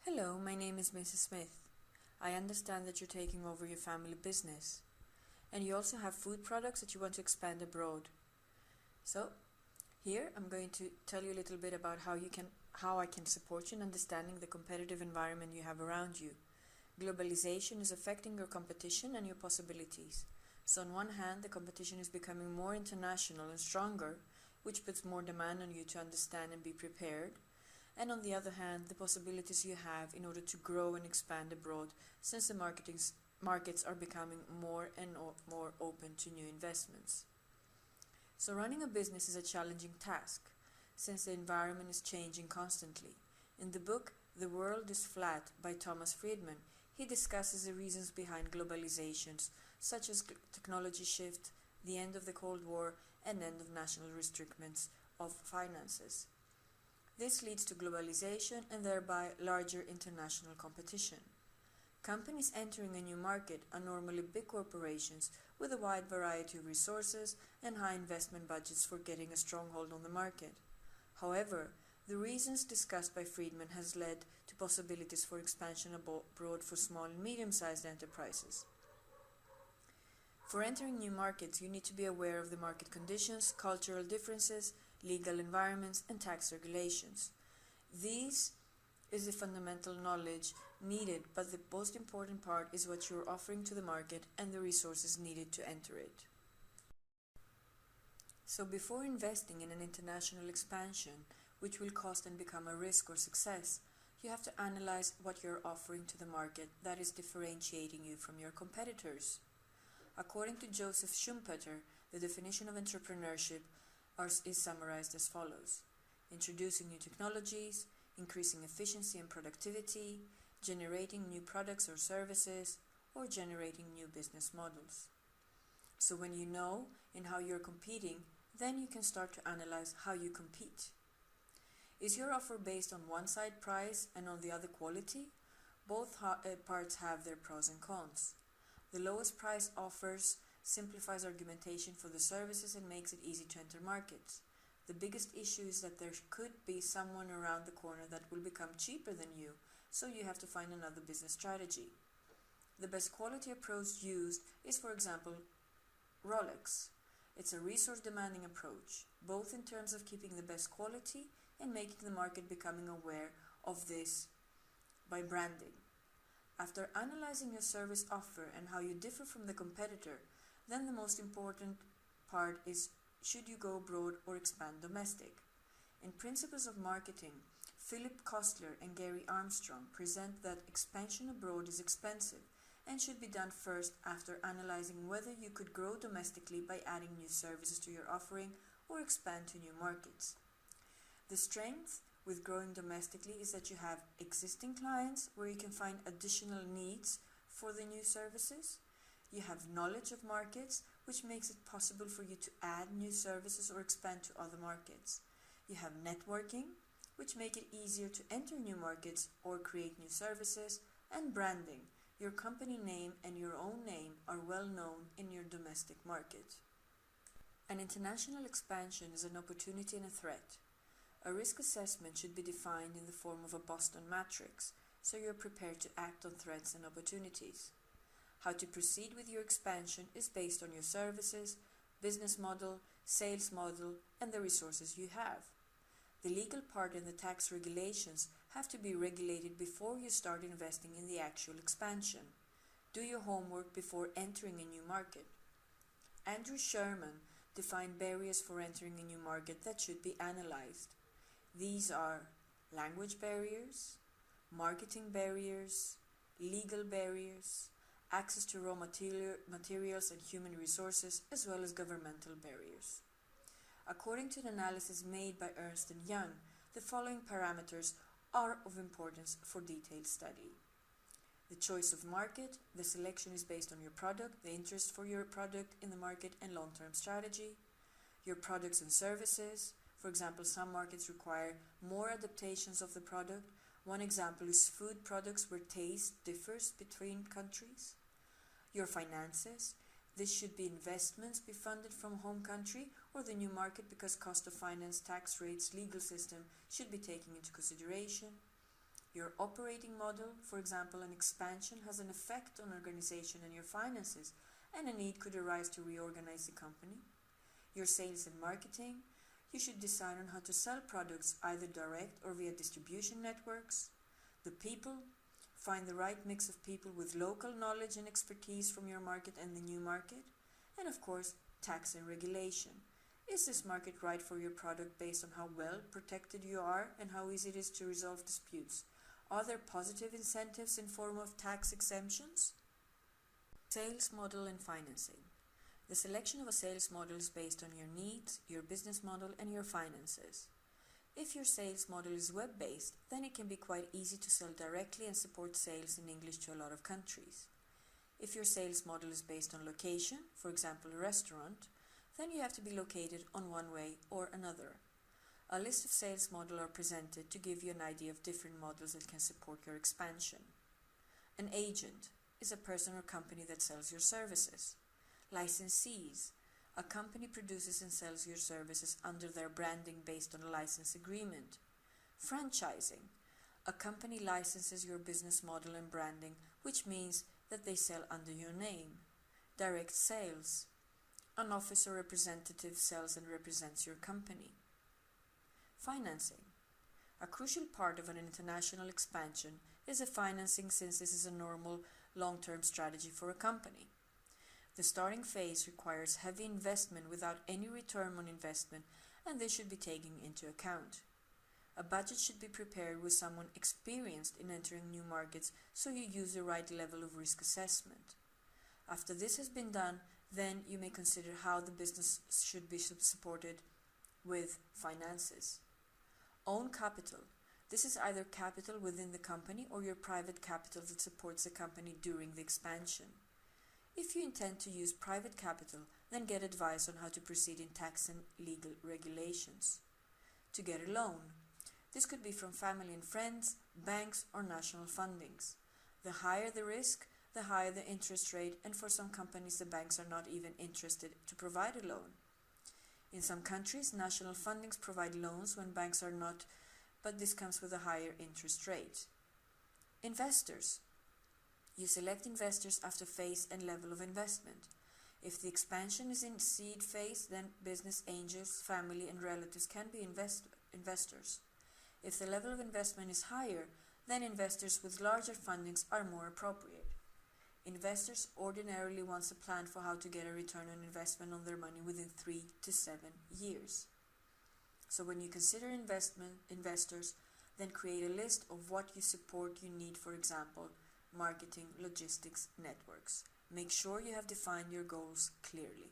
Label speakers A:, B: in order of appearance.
A: Hello, my name is Mrs. Smith. I understand that you're taking over your family business, and you also have food products that you want to expand abroad. So, here I'm going to tell you a little bit about how I can support you in understanding the competitive environment you have around you. Globalization is affecting your competition and your possibilities. So on one hand, the competition is becoming more international and stronger, which puts more demand on you to understand and be prepared. And on the other hand, the possibilities you have in order to grow and expand abroad, since the markets are becoming more and more open to new investments. So running a business is a challenging task, since the environment is changing constantly. In the book The World is Flat by Thomas Friedman, he discusses the reasons behind globalizations, such as technology shift, the end of the Cold War, and end of national restrictions of finances. This leads to globalization and thereby larger international competition. Companies entering a new market are normally big corporations with a wide variety of resources and high investment budgets for getting a stronghold on the market. However, the reasons discussed by Friedman has led to possibilities for expansion abroad for small and medium-sized enterprises. For entering new markets, you need to be aware of the market conditions, cultural differences, legal environments, and tax regulations. These is the fundamental knowledge needed, but the most important part is what you're offering to the market and the resources needed to enter it. So before investing in an international expansion, which will cost and become a risk or success, you have to analyze what you're offering to the market that is differentiating you from your competitors. According to Joseph Schumpeter, the definition of entrepreneurship is summarized as follows: introducing new technologies, increasing efficiency and productivity, generating new products or services, or generating new business models. So when you know in how you're competing, then you can start to analyze how you compete. Is your offer based on one side price and on the other quality? Both parts have their pros and cons. The lowest price offers simplifies argumentation for the services and makes it easy to enter markets. The biggest issue is that there could be someone around the corner that will become cheaper than you, so you have to find another business strategy. The best quality approach used is, for example, Rolex. It's a resource-demanding approach, both in terms of keeping the best quality and making the market becoming aware of this by branding. After analyzing your service offer and how you differ from the competitor, then the most important part is, should you go abroad or expand domestic? In Principles of Marketing, Philip Kostler and Gary Armstrong present that expansion abroad is expensive and should be done first after analyzing whether you could grow domestically by adding new services to your offering or expand to new markets. The strength with growing domestically is that you have existing clients where you can find additional needs for the new services. You have knowledge of markets, which makes it possible for you to add new services or expand to other markets. You have networking, which make it easier to enter new markets or create new services, and branding. Your company name and your own name are well known in your domestic market. An international expansion is an opportunity and a threat. A risk assessment should be defined in the form of a Boston matrix, so you're prepared to act on threats and opportunities. How to proceed with your expansion is based on your services, business model, sales model, and the resources you have. The legal part and the tax regulations have to be regulated before you start investing in the actual expansion. Do your homework before entering a new market. Andrew Sherman defined barriers for entering a new market that should be analyzed. These are language barriers, marketing barriers, legal barriers, access to raw materials and human resources, as well as governmental barriers. According to an analysis made by Ernst & Young, the following parameters are of importance for detailed study. The choice of market. The selection is based on your product, the interest for your product in the market, and long-term strategy. Your products and services. For example, some markets require more adaptations of the product. One example is food products where taste differs between countries. Your finances. This should be investments be funded from home country or the new market because cost of finance, tax rates, legal system should be taken into consideration. Your operating model, for example, an expansion, has an effect on organization and your finances, and a need could arise to reorganize the company. Your sales and marketing, you should decide on how to sell products either direct or via distribution networks. The people, find the right mix of people with local knowledge and expertise from your market and the new market. And of course, tax and regulation. Is this market right for your product based on how well protected you are and how easy it is to resolve disputes? Are there positive incentives in form of tax exemptions? Sales model and financing. The selection of a sales model is based on your needs, your business model, and your finances. If your sales model is web-based, then it can be quite easy to sell directly and support sales in English to a lot of countries. If your sales model is based on location, for example a restaurant, then you have to be located on one way or another. A list of sales models are presented to give you an idea of different models that can support your expansion. An agent is a person or company that sells your services. Licensees, a company produces and sells your services under their branding based on a license agreement. Franchising, a company licenses your business model and branding, which means that they sell under your name. Direct sales, an office or representative sells and represents your company. Financing. A crucial part of an international expansion is the financing, since this is a normal long-term strategy for a company. The starting phase requires heavy investment without any return on investment, and this should be taken into account. A budget should be prepared with someone experienced in entering new markets, so you use the right level of risk assessment. After this has been done, then you may consider how the business should be supported with finances. Own capital. This is either capital within the company or your private capital that supports the company during the expansion. If you intend to use private capital, then get advice on how to proceed in tax and legal regulations. To get a loan. This could be from family and friends, banks, or national fundings. The higher the risk, the higher the interest rate, and for some companies the banks are not even interested to provide a loan. In some countries, national fundings provide loans when banks are not, but this comes with a higher interest rate. Investors. You select investors after phase and level of investment. If the expansion is in seed phase, then business angels, family, and relatives can be investors. If the level of investment is higher, then investors with larger fundings are more appropriate. Investors ordinarily want a plan for how to get a return on investment on their money within 3 to 7 years. So when you consider investors, then create a list of what support you need, for example, marketing, logistics, networks. Make sure you have defined your goals clearly.